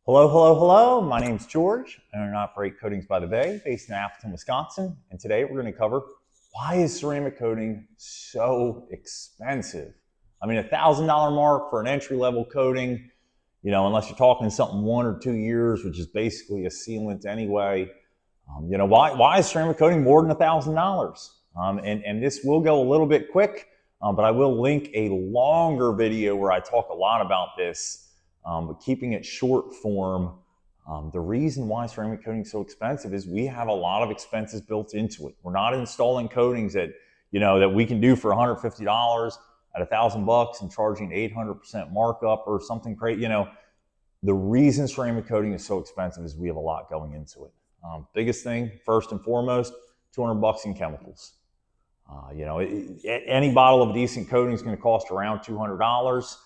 Hello, hello, hello. My name's George. I own and operate Coatings by the Bay, based in Appleton, Wisconsin. And today we're going to cover, why is ceramic coating so expensive? I mean, $1,000 mark for an entry-level coating, unless you're talking something 1 or 2 years, which is basically a sealant anyway. Why is ceramic coating more than $1,000? And this will go a little bit quick, but I will link a longer video where I talk a lot about this. But keeping it short form, the reason why ceramic coating is so expensive is we have a lot of expenses built into it. We're not installing coatings that we can do for $150 at $1,000 and charging 800% markup or something crazy. The reason ceramic coating is so expensive is we have a lot going into it. Biggest thing, first and foremost, $200 in chemicals. Any bottle of a decent coating is going to cost around $200.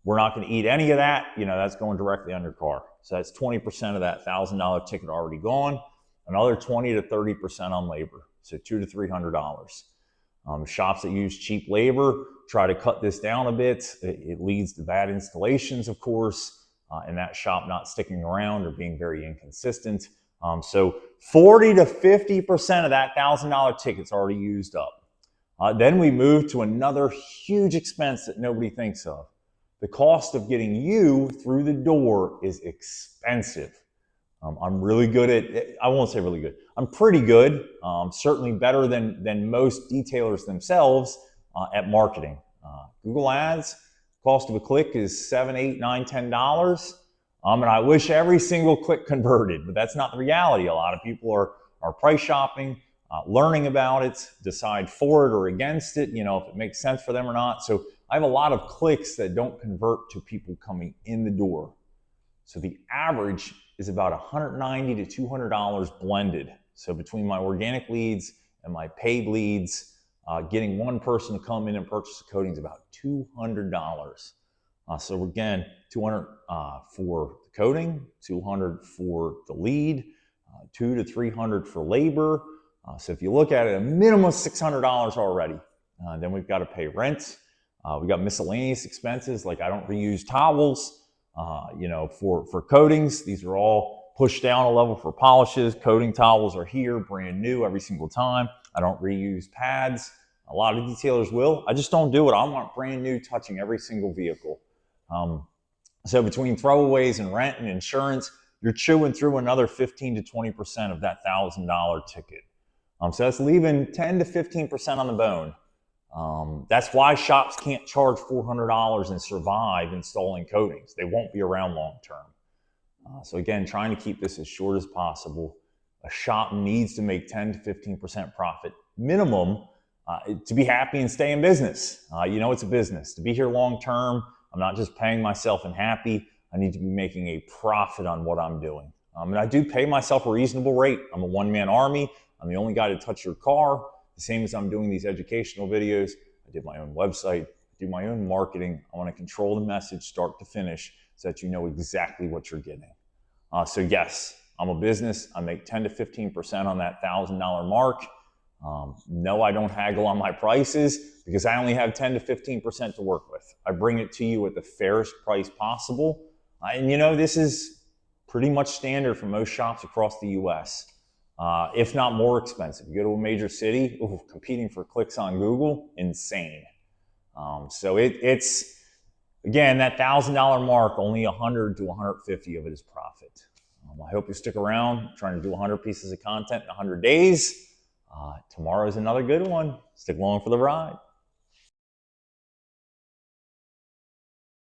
We're not going to eat any of that. That's going directly on your car. So that's 20% of that $1,000 ticket already gone. Another 20 to 30% on labor. So $200 to $300. Shops that use cheap labor try to cut this down a bit. It leads to bad installations, of course, and that shop not sticking around or being very inconsistent. So 40 to 50% of that $1,000 ticket's already used up. Then we move to another huge expense that nobody thinks of. The cost of getting you through the door is expensive. I'm really good at, I won't say really good, I'm pretty good, certainly better than most detailers themselves at marketing. Google Ads, cost of a click is $7, $8, $9, $10. And I wish every single click converted, but that's not the reality. A lot of people are price shopping, learning about it, decide for it or against it, if it makes sense for them or not. So I have a lot of clicks that don't convert to people coming in the door. So the average is about $190 to $200 blended. So between my organic leads and my paid leads, getting one person to come in and purchase a coating is about $200. So again, $200 for the coating, $200 for the lead, $200 to $300 for labor. So if you look at it, a minimum of $600 already. Then we've got to pay rent. We got miscellaneous expenses, like I don't reuse towels, for coatings. These are all pushed down a level for polishes. Coating towels are here, brand new every single time. I don't reuse pads. A lot of detailers will. I just don't do it. I want brand new touching every single vehicle. So between throwaways and rent and insurance, you're chewing through another 15 to 20% of that $1,000 ticket. So that's leaving 10 to 15% on the bone. That's why shops can't charge $400 and survive installing coatings. They won't be around long term. So again, trying to keep this as short as possible. A shop needs to make 10 to 15% profit minimum to be happy and stay in business. It's a business. To be here long term, I'm not just paying myself and happy. I need to be making a profit on what I'm doing. And I do pay myself a reasonable rate. I'm a one-man army. I'm the only guy to touch your car. The same as I'm doing these educational videos. I did my own website, I do my own marketing. I want to control the message start to finish so that you know exactly what you're getting. So yes, I'm a business. I make 10 to 15% on that $1,000 mark. No, I don't haggle on my prices because I only have 10 to 15% to work with. I bring it to you at the fairest price possible. And this is pretty much standard for most shops across the US. If not more expensive. You go to a major city, competing for clicks on Google, insane. So it's, again, that $1,000 mark, only 100 to 150 of it is profit. I hope you stick around. I'm trying to do 100 pieces of content in 100 days. Tomorrow is another good one. Stick along for the ride.